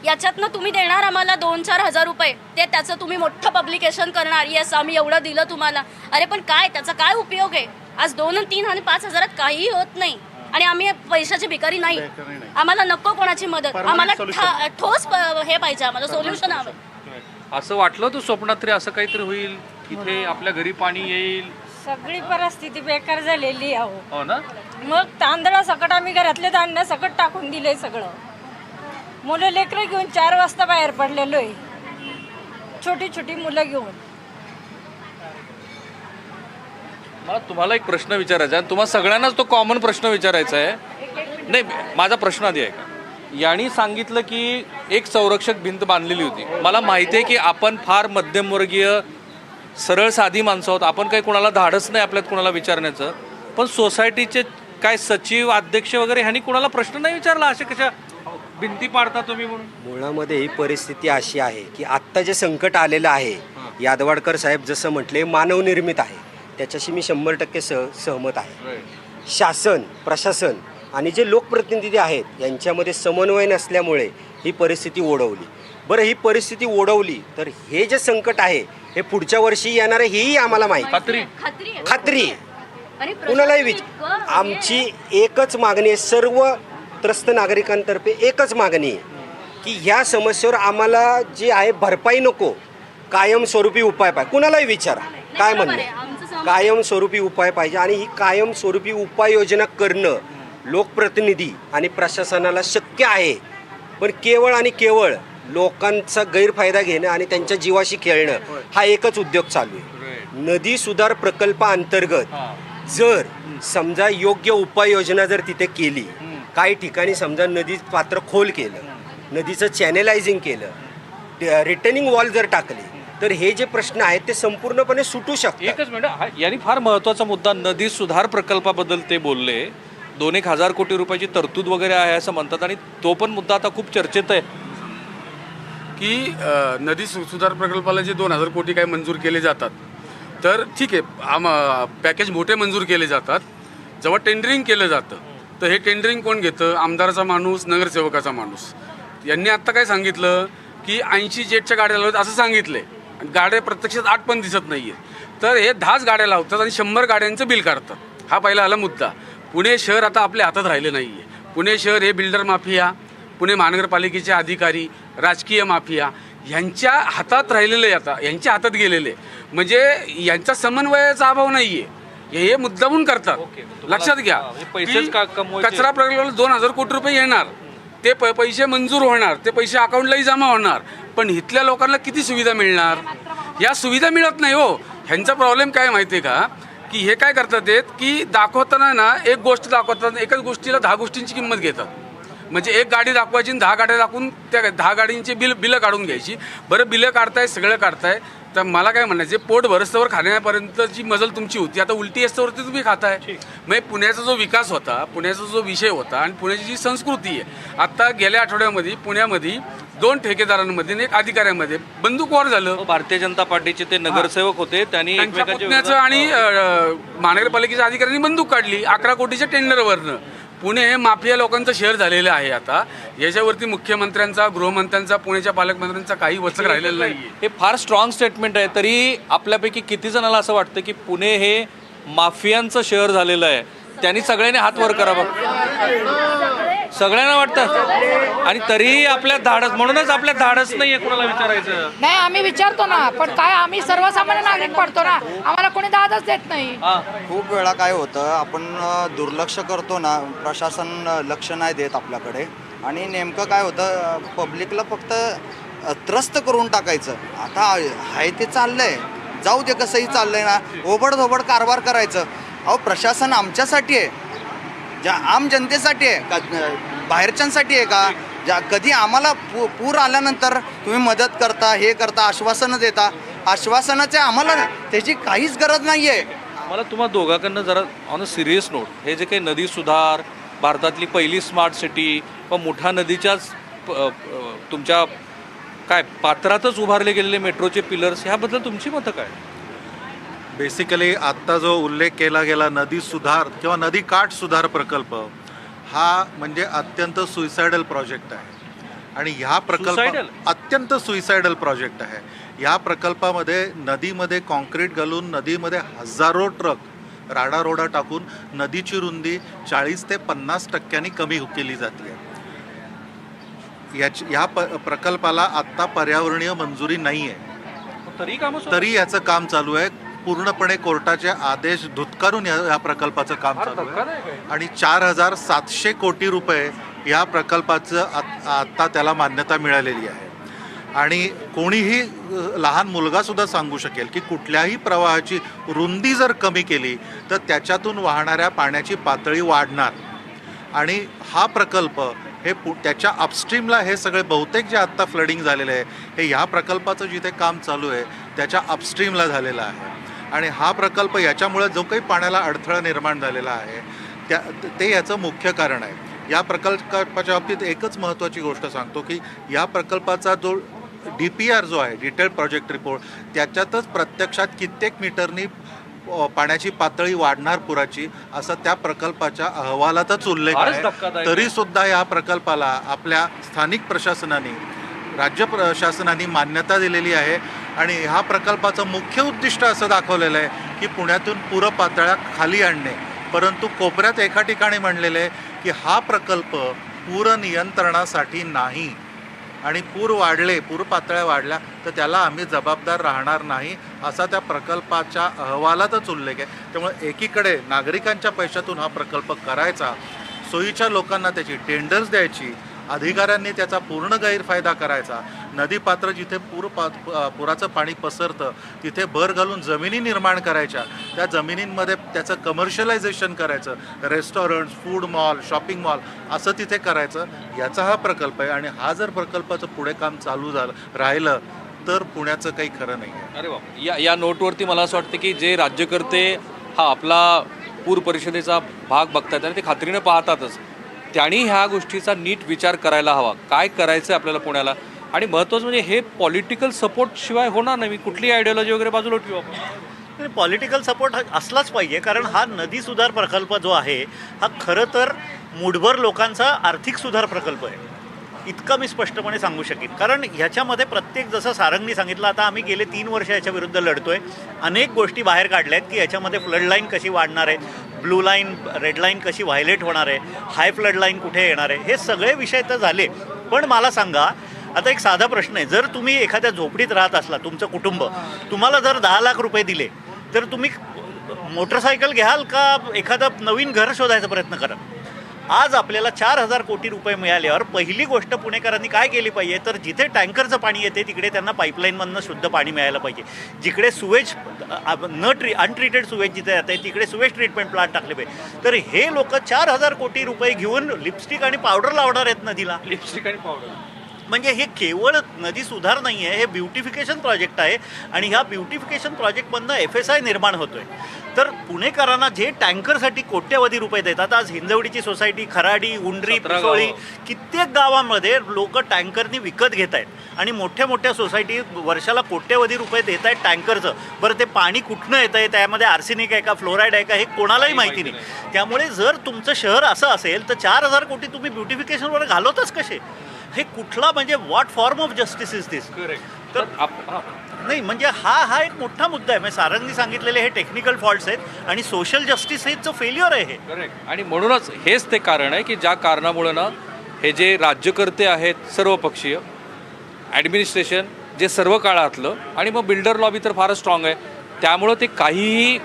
याच्यातनं तुम्ही देणार आम्हाला 2-4 हजार रुपये, ते त्याचं तुम्ही मोठं पब्लिकेशन करणार, येस आम्ही एवढं दिलं तुम्हाला. अरे पण काय त्याचा काय उपयोग आहे. आज 2, 3 आणि 5 हजारात काही होत नाही. आणि आम्ही पैशाची भिकारी नाही. आम्हाला नको कोणाची मदत, आम्हाला ठोस हे पाहिजे, आम्हाला सोल्युशन हवं. असं वाटलं तू स्वप्नात तरी असं काहीतरी होईल, इथे आपल्या घरी पाणी येईल. सगळी परिस्थिती बेकार झालेली आहे. हो ना. मग तांदळासकट आम्ही घरातले धान्य सकट टाकून दिले सगळं. मुलं लेकरं घेऊन 4 वाजता बाहेर पडलेलो आहे, छोटी छोटी मुलं घेऊन. मला तुम्हाला एक प्रश्न विचारायचा आहे, तुम्हाला सगळ्यांनाच तो कॉमन प्रश्न विचारायचा आहे. नाही, माझा प्रश्न आधी आहे का. यांनी सांगितलं की एक संरक्षक भिंत बांधलेली होती. मला माहिती आहे की आपण फार मध्यमवर्गीय सरळ साधी माणसं आहोत, आपण काही कोणाला धाडच नाही आपल्यात कोणाला विचारण्याचं. पण सोसायटीचे काय सचिव, अध्यक्ष वगैरे ह्यांनी कोणाला प्रश्न नाही विचारला असे कशा भिंती पाडता तुम्ही म्हणून. मुळामध्ये ही परिस्थिती अशी आहे की आत्ता जे संकट आलेलं आहे, यादवाडकर साहेब जसं म्हटले मानवनिर्मित आहे, त्याच्याशी मी 100% सहमत आहे. शासन, प्रशासन आणि जे लोकप्रतिनिधी आहेत यांच्यामध्ये समन्वय नसल्यामुळे ही परिस्थिती ओढवली. बरं, ही परिस्थिती ओढवली तर हे जे संकट आहे हे पुढच्या वर्षी येणार आहे हेही आम्हाला माहिती. खात्री कुणालाही आमची एकच मागणी आहे, सर्व त्रस्त नागरिकांतर्फे एकच मागणी आहे की ह्या समस्येवर आम्हाला जी आहे भरपाई नको, कायमस्वरूपी उपाय पाहिजे. कुणालाही विचारा काय म्हणणं, कायमस्वरूपी उपाय पाहिजे. आणि ही कायमस्वरूपी उपाययोजना करणं लोकप्रतिनिधी आणि प्रशासनाला शक्य आहे, पण केवळ आणि केवळ लोकांचा गैरफायदा घेणं आणि त्यांच्या जीवाशी खेळणं हा एकच उद्योग चालू आहे. नदी सुधार प्रकल्पाअंतर्गत जर समजा योग्य उपाययोजना जर तिथे केली, काही ठिकाणी समजा नदी पात्र खोल केलं, नदीचं चॅनेलायझिंग केलं, रिटर्निंग वॉल जर टाकली, तर हे जे प्रश्न आहेत ते संपूर्णपणे सुटू शकतात. एकच मिनिट, यांनी फार महत्त्वाचा मुद्दा नदी सुधार प्रकल्पाबद्दल ते बोलले. 2,000 कोटी रुपयाची तरतूद वगैरे आहे असं म्हणतात आणि तो पण मुद्दा आता खूप चर्चेत आहे की नदी सुधार प्रकल्पाला जे 2,000 कोटी काय मंजूर केले जातात, तर ठीक आहे, पॅकेज मोठे मंजूर केले जातात. जेव्हा टेंडरिंग केलं जातं तर हे टेंडरिंग कोण घेतं? आमदाराचा माणूस, नगरसेवकाचा माणूस. यांनी आत्ता काय सांगितलं की 80 जेटच्या गाड्या लावतात असं सांगितलंय. गाड्या प्रत्यक्षात 8 पण दिसत नाही आहेत. तर हे 10 गाड्या लावतात आणि 100 गाड्यांचं बिल काढतात. हा पहिला आला मुद्दा. पुणे शहर आता आपल्या हातात राहिले नाही आहे. पुणे शहर हे बिल्डर माफिया, पुणे महानगरपालिकेचे अधिकारी, राजकीय माफिया यांच्या हातात राहिलेले आहे. आता यांच्या हातात गेलेले, म्हणजे यांचा समन्वयाचा अभाव नाही आहे. हे मुद्दामून करतात. लक्षात घ्या, पैसेच कमवायचे. कचरा प्रकल्पाला 2,000 कोटी रुपये येणार, ते पैसे मंजूर होणार, ते पैसे अकाउंटलाही जमा होणार, पण इथल्या लोकांना किती सुविधा मिळणार? या सुविधा मिळत नाही हो. ह्यांचा प्रॉब्लेम काय माहिती आहे का, की हे काय करतात की दाखवताना ना एक गोष्ट दाखवतात, एकाच गोष्टीला 10 गोष्टींची किंमत घेतात. म्हणजे एक गाडी दाखवायची आणि 10 गाड्या दाखवून त्या 10 गाडींची बिलं काढून घ्यायची. बरं, बिलं काढताय, सगळं काढताय, तर मला काय म्हणायचं, पोट भरस्तवर खाण्यापर्यंतची मजल तुमची होती, आता उलटी असतावरती तुम्ही खाताय. म्हणजे पुण्याचा जो विकास होता, पुण्याचा जो विषय होता आणि पुण्याची जी संस्कृती आहे, आता गेल्या आठवड्यामध्ये पुण्यामध्ये 2 ठेकेदारांमध्ये आणि 1 अधिकाऱ्यांमध्ये बंदूकवार झालं. भारतीय जनता पार्टीचे ते नगरसेवक होते, त्यांनी पुण्याचं आणि महानगरपालिकेच्या अधिकाऱ्यांनी बंदूक काढली 11 कोटीच्या टेंडरवरनं. पुणे हे माफिया लोकांचं शहर झालेलं आहे. आता याच्यावरती मुख्यमंत्र्यांचा, गृहमंत्र्यांचा, पुण्याच्या पालकमंत्र्यांचा काही वचक राहिलेलं नाही. हे फार स्ट्रॉंग स्टेटमेंट आहे. तरी आपल्यापैकी किती जणांना असं वाटतं की पुणे हे माफियांचं शहर झालेलं आहे? त्यांनी सगळ्यांनी हात वर करावा, सगळ्यांना वाटतं. आणि तरीही आपल्या धाडस, म्हणूनच आपल्या धाडस नाहीये कोणाला विचारायचं. नाही, आम्ही विचारतो ना, पण काय आम्ही सर्वसामान्य नागरिक पडतो ना, आम्हाला कोणी दादच देत नाही. खूप वेळा काय होतं, आपण दुर्लक्ष करतो ना, प्रशासन लक्ष नाही देत आपल्याकडे, आणि नेमकं काय होतं, पब्लिकला फक्त त्रस्त करून टाकायचं. आता आहे ते चाललंय, जाऊ दे, कसंही चाललंय ना, ओबडधोबड कारभार करायचं. अहो, प्रशासन आमच्यासाठी आहे, ज्या आम जनतेसाठी आहे का, बाहेरच्यांसाठी आहे का? कधी आम्हाला पूर आल्यानंतर तुम्ही मदत करता, हे करता, आश्वासनं देता, आश्वासनाचे आम्हाला त्याची काहीच गरज नाही आहे. मला तुम्हा दोघांकडनं जरा ऑन अ सिरियस नोट, हे जे काही नदी सुधार, भारतातली पहिली स्मार्ट सिटी व मोठ्या नदीच्याच तुमच्या काय पात्रातच उभारले गेलेले मेट्रोचे पिलर्स, ह्याबद्दल तुमची मतं काय? बेसिकली आत्ता जो उल्लेख केला गेला नदी सुधार किंवा नदी काठ सुधार प्रकल्प, हा म्हणजे अत्यंत सुइसायडल प्रोजेक्ट आहे. आणि ह्या प्रकल्प अत्यंत सुइसायडल प्रोजेक्ट आहे. ह्या प्रकल्पामध्ये नदीमध्ये कॉन्क्रीट घालून, नदीमध्ये हजारो ट्रक राडारोडा टाकून नदीची रुंदी 40 ते 50% कमी केली जाते. ह्या प्रकल्पाला आत्ता पर्यावरणीय मंजुरी नाही आहे, तरी याचं काम चालू आहे. पूर्णपणे कोर्टाचे आदेश धुतकारून या प्रकल्पाचं काम चालू आहे. आणि 4,700 कोटी रुपये या प्रकल्पाचं आत्ता त्याला मान्यता मिळालेली आहे. आणि कोणीही लहान मुलगासुद्धा सांगू शकेल की कुठल्याही प्रवाहाची रुंदी जर कमी केली तर त्याच्यातून वाहणाऱ्या पाण्याची पातळी वाढणार. आणि हा प्रकल्प हे त्याच्या अपस्ट्रीमला, हे सगळे बहुतेक जे आत्ता फ्लडिंग झालेलं आहे हे ह्या प्रकल्पाचं जिथे काम चालू आहे त्याच्या अपस्ट्रीमला झालेलं आहे. आणि हा प्रकल्प याच्यामुळे जो काही पाण्याला अडथळा निर्माण झालेला आहे ते याचं मुख्य कारण आहे. या प्रकल्पाच्या बाबतीत एकच महत्त्वाची गोष्ट सांगतो की या प्रकल्पाचा जो DPR जो आहे, डिटेल्ड प्रोजेक्ट रिपोर्ट, त्याच्यातच प्रत्यक्षात कित्येक मीटरनी पाण्याची पातळी वाढणार पुराची, असं त्या प्रकल्पाच्या अहवालातच उल्लेख आहे. तरीसुद्धा या प्रकल्पाला आपल्या स्थानिक प्रशासनाने, राज्य प्रशासनाने मान्यता दिलेली आहे. आणि ह्या प्रकल्पाचं मुख्य उद्दिष्ट असं दाखवलेलं आहे की पुण्यातून पूर पातळ्या खाली आणणे. परंतु कोपऱ्यात एका ठिकाणी म्हणलेलं आहे की हा प्रकल्प पूर नियंत्रणासाठी नाही, आणि पूर पातळ्या वाढल्या तर त्याला आम्ही जबाबदार राहणार नाही, असा त्या प्रकल्पाच्या अहवालातच उल्लेख आहे. त्यामुळे एकीकडे नागरिकांच्या पैशातून हा प्रकल्प करायचा, सोयीच्या लोकांना त्याची टेंडर्स द्यायची, अधिकाऱ्यांनी त्याचा पूर्ण गैरफायदा करायचा. नदीपात्र जिथे पुराचं पाणी पसरतं तिथे भर घालून जमिनी निर्माण करायच्या, त्या जमिनींमध्ये त्याचं कमर्शियलायझेशन करायचं, restaurants, food mall, shopping mall असं तिथे करायचं. याचा हा प्रकल्प आहे आणि हा जर प्रकल्पाचं पुढे काम चालू राहिलं तर पुण्याचं काही खरं नाही आहे. अरे वा, या नोटवरती मला असं वाटतं की जे राज्यकर्ते हा आपला पूर परिषदेचा भाग बघतात आणि ते खात्रीनं पाहतातच, त्यांनी ह्या गोष्टीचा नीट विचार करायला हवा. काय करायचं आपल्याला पुण्याला, आणि महत्त्वाचं म्हणजे हे पॉलिटिकल सपोर्ट शिवाय होणार नाही. कुठली आयडियोलॉजी वगैरे बाजूला ठेवू आपण. पॉलिटिकल सपोर्ट असलाच पाहिजे, कारण हा नदी सुधार प्रकल्प जो आहे हा खरं तर मुठभर लोकांचा आर्थिक सुधार प्रकल्प आहे, इतकं मी स्पष्टपणे सांगू शकेन. कारण ह्याच्यामध्ये प्रत्येक, जसं सारंगनी सांगितलं, आता आम्ही गेले 3 वर्ष याच्या विरुद्ध लढतोय. अनेक गोष्टी बाहेर काढल्या आहेत की याच्यामध्ये फ्लड लाईन कशी वाढणार आहे, ब्लू लाईन, रेड लाईन कशी व्हायलेट होणार आहे, हाय फ्लड लाईन कुठे येणार आहे, हे सगळे विषय तर झाले. पण मला सांगा, आता एक साधा प्रश्न आहे, जर तुम्ही एखाद्या झोपडीत राहत असला, तुमचं कुटुंब, तुम्हाला जर 10 लाख रुपये दिले तर तुम्ही मोटरसायकल घ्याल का एखादं नवीन घर शोधायचा प्रयत्न कराल? आज आपल्याला 4,000 कोटी रुपये मिळाल्यावर पहिली गोष्ट पुणेकरांनी काय केली पाहिजे, तर जिथे टँकरचं पाणी येते तिकडे त्यांना पाईपलाईनमधनं शुद्ध पाणी मिळायला पाहिजे. जिकडे सुवेज अनट्रीटेड सुवेज जिथे जाते तिकडे सुवेज ट्रीटमेंट प्लांट टाकले पाहिजे. तर हे लोक 4,000 कोटी रुपये घेऊन लिपस्टिक आणि पावडर लावणार आहेत नदीला. लिपस्टिक आणि पावडर म्हणजे हे केवळ नदी सुधार नाही आहे, हे ब्युटिफिकेशन प्रोजेक्ट आहे. आणि ह्या ब्युटिफिकेशन प्रोजेक्टमधनं FSI निर्माण होतो आहे. तर पुणेकरांना जे टँकरसाठी कोट्यवधी रुपये देतात, आज हिंजवडीची सोसायटी, खराडी, उंडरी, पिसोळी, कित्येक गावांमध्ये लोक टँकरनी विकत घेत आहेत आणि मोठ्या मोठ्या सोसायटी वर्षाला कोट्यवधी रुपये देत आहेत टँकरचं. बरं, ते पाणी कुठनं येतं आहे, त्यामध्ये आर्सेनिक आहे का, फ्लोराईड आहे का, हे कोणालाही माहिती नाही. त्यामुळे जर तुमचं शहर असं असेल तर 4,000 कोटी तुम्ही ब्युटिफिकेशनवर घालवतच कसे? हे कुठला, म्हणजे what form of justice is this? तर नाही, म्हणजे हा एक मोठा मुद्दा आहे. म्हणजे सारंगनी सांगितलेले हे टेक्निकल फॉल्ट्स आहेत आणि सोशल जस्टिस हेचं फेल्युअर आहे हे. करेक्ट. आणि म्हणूनच हेच ते कारण आहे की ज्या कारणामुळं ना हे जे राज्यकर्ते आहेत सर्वपक्षीय, ॲडमिनिस्ट्रेशन जे सर्व काळातलं, आणि मग बिल्डर लॉबी तर फारच स्ट्रॉंग आहे, त्यामुळं ते काहीही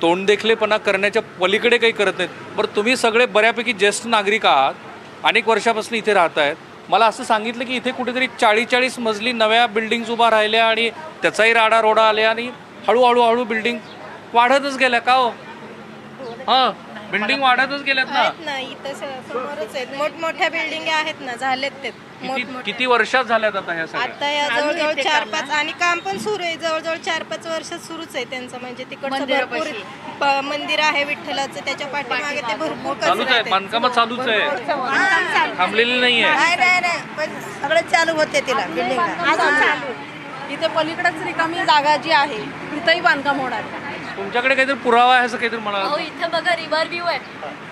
तोंडदेखलेपणा करण्याच्या पलीकडे काही करत नाहीत. बरं, तुम्ही सगळे बऱ्यापैकी ज्येष्ठ नागरिक आहात, अनेक वर्षापासून इथे राहत आहेत. मला असं सांगितलं की इथे कुठेतरी 40-40 मजली नव्या बिल्डिंग्स उभा राहिल्या आणि त्याचाही राडारोडा आल्या आणि हळूहळू बिल्डिंग वाढतच गेल्या. का हो? हां, बिल्डिंग वाढतच गेल्यात ना. इथं समोरच आहेत, मोठमोठ्या बिल्डिंग आहेत ना, झालेत ते. किती वर्षात झाल्यात आता ह्या सगळ्या? आता या जवळजवळ 4-5, आणि काम पण सुरू आहे, जवळजवळ 4-5 वर्षात सुरूच आहे त्यांचं. म्हणजे तिकडचं भरपूर मंदिर आहे विठ्ठलाचं, त्याच्या पाठीमागे ते भरपूर चालूच आहे, बांधकाम चालूच आहे, थांबलेली नाही आहे. नाही, पण सगळं चालू होते तिला बिल्डिंग. इथे पलीकडेच रिकामी जागा जी आहे तिथंही बांधकाम होणार. तुमच्याकडे काहीतरी पुरावा आहे असं काहीतरी म्हणाला? अहो, इथे बघा, रिव्हर व्ह्यू आहे.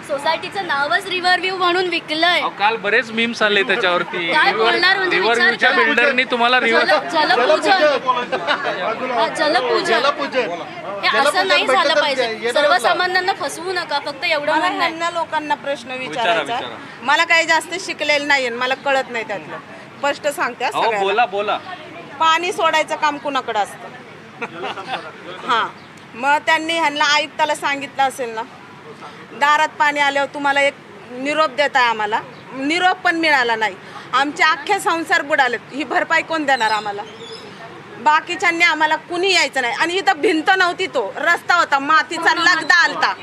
सोसायटीचं नावच रिव्हर व्ह्यू म्हणून विकलंय. काल बरेच मीम्स आले त्याच्यावरती. काय बोलणार म्हणजे? रिव्हर व्ह्यूच्या बिल्डरनी तुम्हाला जलपूजन हे असं नाही झालं पाहिजे. सर्वसामान्यांना फसवू नका, फक्त एवढं म्हणणं आहे. लोकांना प्रश्न विचारायचा. मला काही जास्त शिकलेलं नाही, मला कळत नाही त्यातलं. स्पष्ट सांगते सगळ्यांना. बोला. पाणी सोडायचं काम कुणाकडे असतं? हां, मग त्यांनी ह्यांना आयुक्ताला सांगितलं असेल ना, दारात पाणी आल्यावर तुम्हाला एक निरोप देत आहे, आम्हाला निरोप पण मिळाला नाही. आमचे अख्खे संसार बुडालेत, ही भरपाई कोण देणार आम्हाला? बाकीच्यांनी आम्हाला कुणी यायचं नाही. आणि इथं भिंत नव्हती, तो रस्ता होता, मातीचा लगदा आलता.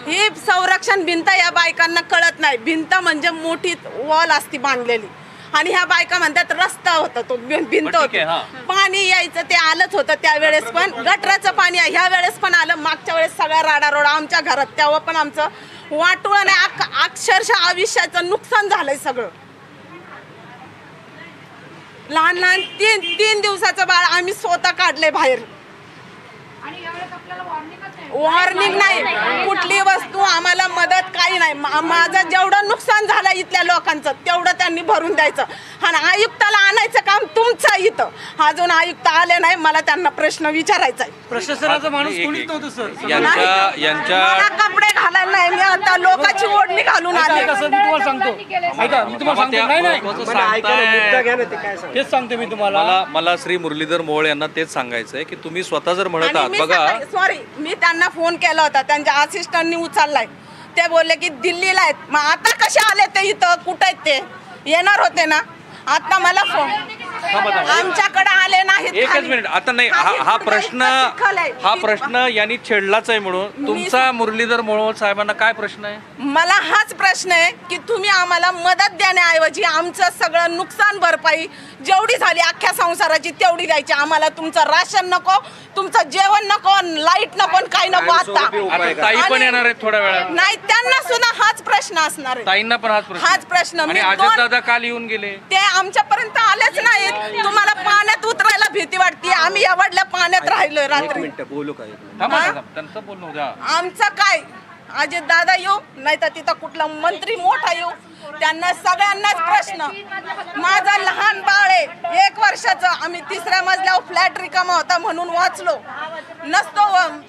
ही संरक्षण भिंत या बायकांना कळत नाही. भिंत म्हणजे मोठी वॉल असती बांधलेली, आणि ह्या बायका म्हणतात रस्ता होता, तो भिंत होती. पाणी यायचं ते आलंच होतं त्यावेळेस, पण गटराचं पाणी ह्या वेळेस पण आलं. मागच्या वेळेस सगळा राडारोडा आमच्या घरात, तेव्हा पण आमचं वाटोळं नाही, अक्षरशः आयुष्याचं नुकसान झालंय सगळं. लहान लहान 3 दिवसाचं बाळ आम्ही स्वतः काढले बाहेर. वॉर्निंग नाही, कुठली वस्तू आम्हाला मदत काही नाही. माझं जेवढं नुकसान झालं इथल्या लोकांचं तेवढं त्यांनी भरून द्यायचं. आणि आयुक्ताला आणायचं काम तुमचं इथं. अजून आयुक्त आले नाही, मला त्यांना प्रश्न विचारायचा आहे. प्रशासनाचा माणूस कोणीच नव्हतं सर. यांच्या मला कपडे घालायला नाही, मी आता लोकांची ओढणी घालून आले. मी तुम्हाला सांगतो, तेच सांगतो मी तुम्हाला. मला श्री मुरलीधर मोहोळ यांना तेच सांगायचं आहे की तुम्ही स्वतः जर म्हणत आहात, बघा, सॉरी, मी त्यांना फोन केला होता, त्यांच्या असिस्टंटनी उचललाय. ते बोलले की दिल्लीला आहेत. मग आता कसे आले ते इथं? कुठे आहेत ते? येणार होते ना, आता मला फोन आमच्याकडे आले नाहीत. एकच खाली. मिनिट, आता नाही खाली हा पुढे प्रश्न इतकं चिखल आहे. हा प्रश्न यांनी छेडलाच आहे म्हणून मी- तुमचा मुरलीधर मोहोळ साहेबांना काय प्रश्न आहे? मला हाच प्रश्न आहे की तुम्ही आम्हाला मदत देण्याऐवजी आमचं सगळं नुकसान भरपाई जेवढी झाली अख्ख्या संसाराची तेवढी द्यायची. आम्हाला तुमचं राशन नको, तुमचं जेवण नको, लाईट नको, काही नको. आता आता ताई पण आणि- येणार आहेत थोड्या वेळात, नाही, त्यांना सुद्धा हाच प्रश्न असणार आहे. ताईंना पण हाच प्रश्न. आणि मी अजित दादा काल येऊन गेले. ते आमच्यापर्यंत आलेच नाहीत. तुम्हाला पाण्यात उतरायला भीती वाटते. आम्ही एवढल्या पाण्यात राहिलोय एक रात्री. मिनिट बोलू का? एक मिनिट. थांबा हा? थांबा, त्यांचं बोलणं द्या. आमचं काय, अजित दादा येऊ नाही तर तिथं कुठला मंत्री मोठा येऊ, त्यांना सगळ्यांनाच प्रश्न. माझं लहान बाळ आहे 1 वर्षाचं. आम्ही 3ऱ्या मजल्यावर फ्लॅट रिकामा होता म्हणून वाचलो नसतो.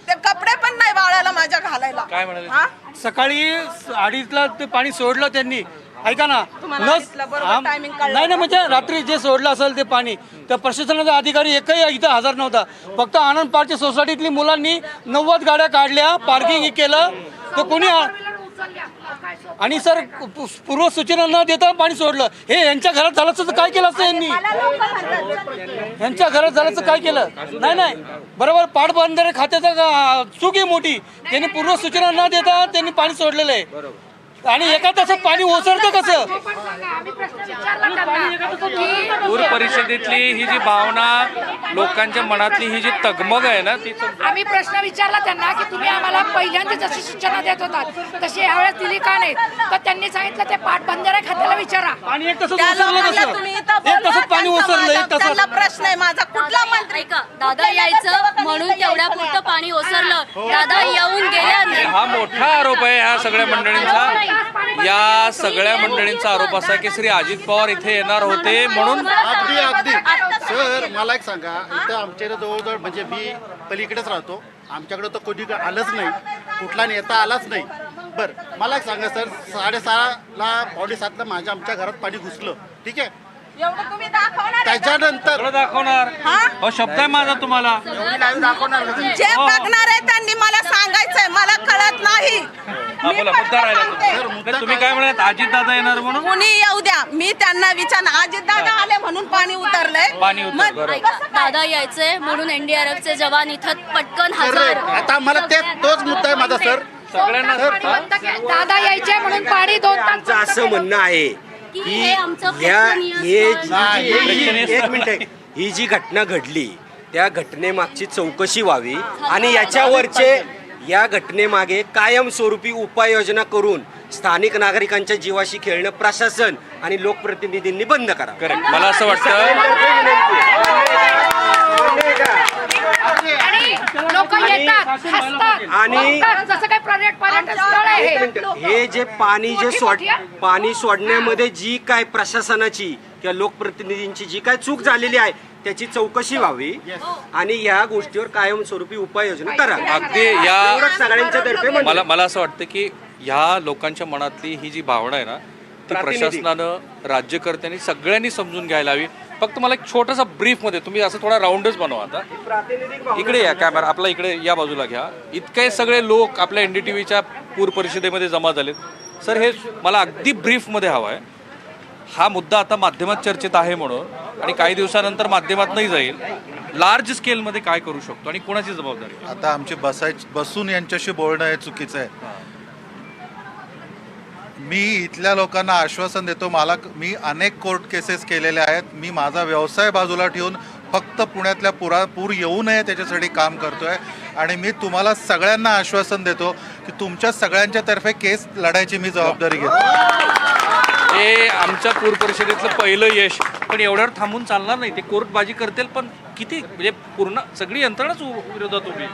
ते कपडे पण नाही बाळाला माझ्या घालायला. काय म्हणाले? हा? सकाळी 2:30ला ते पाणी सोडलं त्यांनी, ऐका ना. तुम्हाला अडीचला बरोबर timing कळलं. नाही नाही, म्हणजे रात्री जे सोडलं असेल ते पाणी, त्या प्रशासनाचा अधिकारी एकही इथं हजर नव्हता. फक्त आनंद पार्कच्या सोसायटीतली मुलांनी 90 गाड्या काढल्या, पार्किंग केलं, तर कोणी आणि सर पूर्व सूचना न देता पाणी सोडलं. हे यांच्या घरात झालं असतं तर काय केलं असतं यांनी? यांच्या घरात झालं तर काय केलं? नाही नाही, बरोबर पाटबंधारे खात्याचा चूक आहे मोठी. त्यांनी पूर्व सूचना न देता त्यांनी पाणी सोडलेलं आहे. आणि एका तासात पाणी ओसरतं कसं? पूर परिषदेतली ही जी भावना, लोकांच्या मनातली ही जी तगमग आहे ना, ती आम्ही प्रश्न विचारला त्यांना की तुम्ही आम्हाला पहिल्यांदा जशी सूचना देत होतात तशी यावेळेस दिली का नाही, तर त्यांनी सांगितलं ते पाटबंधारे खात्याला विचारा. पाणी एक तासात त्या ओसरलं लोकांना कसं? तुम्ही इथं एक बोलवा, तासात पाणी त्यांचा ओसरलं, एक माझा- तासात. त्यांना प्रश्न आहे माझा, कुठला मंत्री ऐका, दादा यायचं म्हणून तेवढ्या पुरतं पाणी ओसरलं. दादा येऊन गेल्या. हा मोठा आरोप आहे ह्या सगळ्या मंडळींचा. या सगळ्या मंडळींचा आरोप असा की श्री अजित पवार इथे येणार होते म्हणून. अगदी अगदी सर, मला एक सांगा, इथं आमच्या इथं जवळजवळ म्हणजे मी पलीकडेच राहतो, आमच्याकडे तर कोणी आलंच नाही, कुठला नेता आलाच नाही. बरं मला एक सांगा सर, 6:30ला 6:45ला आमच्या घरात पाणी घुसलं, ठीक आहे. एवढं तुम्ही दाखवणार आहे का? त्याच्यानंतर सगळं दाखवणार. हा? हो, शब्द आहे माझा तुम्हाला. जे बघणार आहे त्यांनी मला सांगायचंय, मला कळत नाही. हा, मी बोला, फक्त मुद्दा राहिला सांगते. नाही, तुम्ही काय म्हणाल अजित दादा येणार म्हणून? कुणी येऊ द्या, मी त्यांना विचार. अजित दादा आले म्हणून पाणी उतरलंय. पाणी उतरलं, मग बरोबर. ऐका, दादा यायचंय म्हणून NDRFचे जवान इथं पटकन हजर. आता मला तोच मुद्दा आहे माझा सर. सगळ्यांना दादा यायचे म्हणून पाणी 2 तास. आमचं असं म्हणणं आहे की की हे आमचं या प्रेक्षणीय स्थळ. एक मिनिट, ही जी घटना घडली त्या घटनेमागची चौकशी व्हावी आणि याच्यावरचे या घटनेमागे कायमस्वरूपी उपाययोजना करून स्थानिक नागरिकांच्या जीवाशी खेळणं प्रशासन आणि लोकप्रतिनिधींनी बंद करा. करेक्ट. मला असं वाटतं आणि लोक येतात, हसतात, आणि- बघतात, जसं काही पर्यटन स्थळ आहे एक हे. मिनिट, हे जे पाणी सोडण्यामध्ये जी काय प्रशासनाची किंवा लोकप्रतिनिधींची जी काय चूक झालेली आहे त्याची चौकशी व्हावी आणि या गोष्टीवर कायमस्वरूपी उपाययोजना करा. अगदी या एवढंच सगळ्यांच्या तर्फे म्हणणं. मला असं वाटतं की ह्या लोकांच्या मनातली ही जी भावना आहे ना, ती प्रातिनिधिक. प्रशासनानं, राज्यकर्त्यांनी सगळ्यांनी समजून घ्यायला हवी. फक्त मला एक छोटासा ब्रीफमध्ये, तुम्ही असं थोडा राऊंडच बनवा. आता इकडे या, कॅमेरा आपला इकडे या बाजूला घ्या. इतके सगळे लोक आपल्या NDTVच्या पूर परिषदेमध्ये जमा झालेत. सर, हे मला अगदी ब्रीफमध्ये हवं आहे. हा मुद्दा आता माध्यमात चर्चेत आहे म्हणून, आणि काही दिवसानंतर माध्यमात नाही जाईल. लार्ज स्केलमध्ये काय करू शकतो आणि कोणाची जबाबदारी? आता आमची बसून यांच्याशी बोलणं हे चुकीचं आहे. मी इथल्या लोकांना आश्वासन देतो, मी अनेक कोर्ट केसेस केलेल्या आहेत. मी माझा व्यवसाय बाजूला ठेवून फक्त पुण्यातल्या पूर येऊ नये त्याच्यासाठी काम करतोय. आणि मी तुम्हाला सगळ्यांना आश्वासन देतो की तुमच्या सगळ्यांच्या तर्फे केस लढायची मी जबाबदारी घेतो. हे आमच्या पूर परिषदेतलं पहिलं यश. पण एवढ्यावर थांबून चालणार नाही. ते कोर्टबाजी करतील, पण किती म्हणजे पूर्ण सगळी यंत्रणाच विरोधात उभी.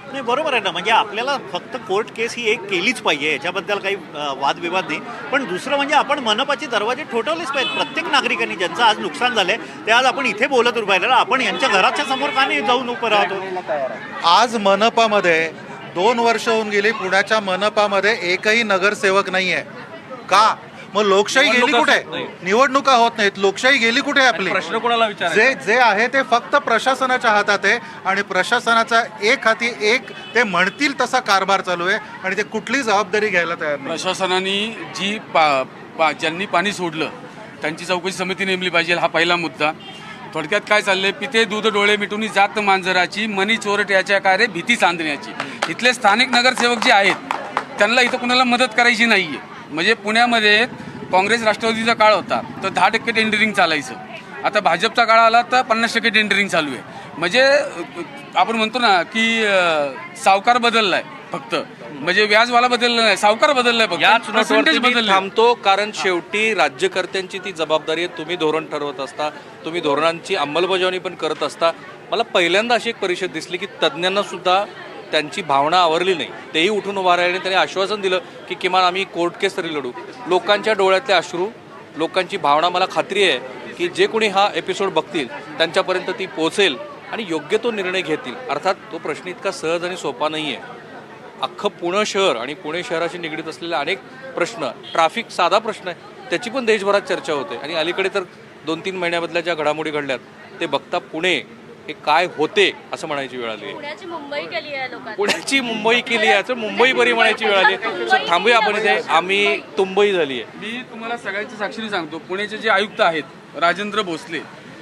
नाही, बरोबर आहे ना. म्हणजे आपल्याला फक्त कोर्ट केस ही एक केलीच पाहिजे, याच्याबद्दल काही वादविवाद नाही. पण दुसरं म्हणजे आपण मनपाचे दरवाजे ठोठवलेच पाहिजेत. प्रत्येक नागरिकांनी ज्यांचं आज नुकसान झालंय ते आज आपण इथे बोलत उभं राहिलं, आपण यांच्या घराच्या समोर का नाही जाऊन उभं राहतो? आज मनपामध्ये 2 वर्ष होऊन गेली, पुण्याच्या मनपामध्ये एकही नगरसेवक नाही आहे. का? मग लोकशाही गेली कुठे? निवडणुका होत नाहीत, लोकशाही गेली कुठे आपली? प्रश्न कोणाला विचारायचा? जे आहे ते फक्त प्रशासनाच्या हातात आहे आणि प्रशासनाचा एक हाती एक ते म्हणतील तसा कारभार चालू आहे आणि ते कुठली जबाबदारी घ्यायला तयार नाही. प्रशासनाने जी ज्यांनी पाणी सोडलं त्यांची चौकशी समिती नेमली पाहिजे, हा पहिला मुद्दा. थोडक्यात काय चाललंय, पिते दूध डोळे मिटून जात मांजराची, मनी चोरट्याच्या काय रे भीती चांदण्याची. इथले स्थानिक नगरसेवक जे आहेत त्यांना इथं कुणाला मदत करायची नाही आहे. म्हणजे पुण्यामध्ये काँग्रेस राष्ट्रवादीचा काळ होता तर 10% टेंडरिंग चालायचं, आता भाजपचा काळ आला तर 50% टेंडरिंग चालू आहे. म्हणजे आपण म्हणतो ना की सावकार बदललाय फक्त, म्हणजे व्याजवाला बदलला नाही, सावकार बदललाय फक्त, याच पर्सेंटेज नोटवरती मी बदलले. थांबतो, कारण शेवटी राज्यकर्त्यांची ती जबाबदारी आहे. तुम्ही धोरण ठरवत असता, तुम्ही धोरणांची अंमलबजावणी पण करत असता. मला पहिल्यांदा अशी एक परिषद दिसली की तज्ज्ञांना सुद्धा त्यांची भावना आवरली नाही, तेही उठून उभा राहिले. त्यांनी आश्वासन दिलं की किमान आम्ही कोर्ट केस तरी लढू. लोकांच्या डोळ्यातले अश्रू, लोकांची भावना, मला खात्री आहे की जे कोणी हा एपिसोड बघतील त्यांच्यापर्यंत ती पोहोचेल आणि योग्य तो निर्णय घेतील. अर्थात तो प्रश्न इतका सहज आणि सोपा नाही आहे. अख्खं पुणे शहर आणि पुणे शहराशी निगडीत असलेले अनेक प्रश्न, ट्रॅफिक साधा प्रश्न आहे, त्याची पण देशभरात चर्चा होते. आणि अलीकडे तर 2-3 महिन्यामधल्या ज्या घडामोडी घडल्यात ते बघता पुणे हे काय होते असं म्हणायची वेळ आली आहे. पुण्याची मुंबई केली आहे लोकांनी. पुण्याची मुंबई केली आहे, तर मुंबई बरी म्हणायची वेळ आली. सो थांबूया आपण इथे, आम्ही तुंबई झाली आहे. मी तुम्हाला सगळ्यांच्या साक्षीने सांगतो, पुण्याचे जे आयुक्त आहेत राजेंद्र भोसले,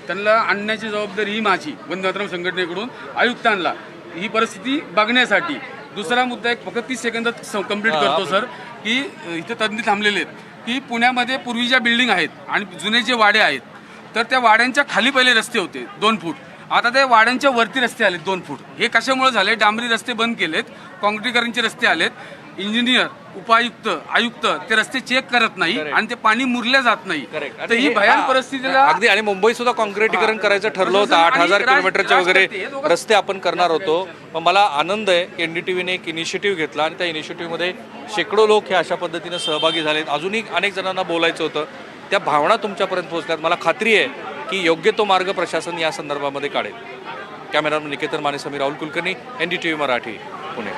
त्यांना आणण्याची जबाबदारी ही माझी, वंदे मातरम संघटनेकडून आयुक्तांना ही परिस्थिती बघण्यासाठी. दुसरा मुद्दा एक फक्त 30 सेकंदात कंप्लीट करतो सर, की इथे तज्ज्ञ थांबलेले आहेत की पुण्यामध्ये पूर्वी ज्या बिल्डिंग आहेत आणि जुने जे वाडे आहेत तर त्या वाड्यांच्या खाली पहिले रस्ते होते 2 फूट, आता ते वाड्यांच्या वरती रस्ते आलेत 2 फूट. हे कशामुळे झाले? डांबरी रस्ते बंद केलेत, काँक्रिटीकरणचे रस्ते आलेत, इंजिनियर, उपायुक्त, आयुक्त ते रस्ते चेक करत नाही आणि ते पाणी मुरल्या जात नाही. तर ही भयान परिस्थितीला अगदी. आणि मुंबई सुद्धा काँक्रिटीकरण करायचं ठरलं होतं, 8,000 किलोमीटरचे वगैरे रस्ते आपण करणार होतो. पण मला आनंद आहे की NDTVने एक इनिशिएटिव्ह घेतला आणि त्या इनिशिएटिव्हमध्ये शेकडो लोक हे अशा पद्धतीनं सहभागी झालेत. अजूनही अनेक जणांना बोलायचं होतं, त्या भावना तुमच्यापर्यंत पोहोचल्यात. मला खात्री आहे की योग्य तो मार्ग प्रशासन या संदर्भामध्ये काढेल. Cameraman Niketan Mane, Sameer Rahul Kulkarni, NDTV Marathi, Pune.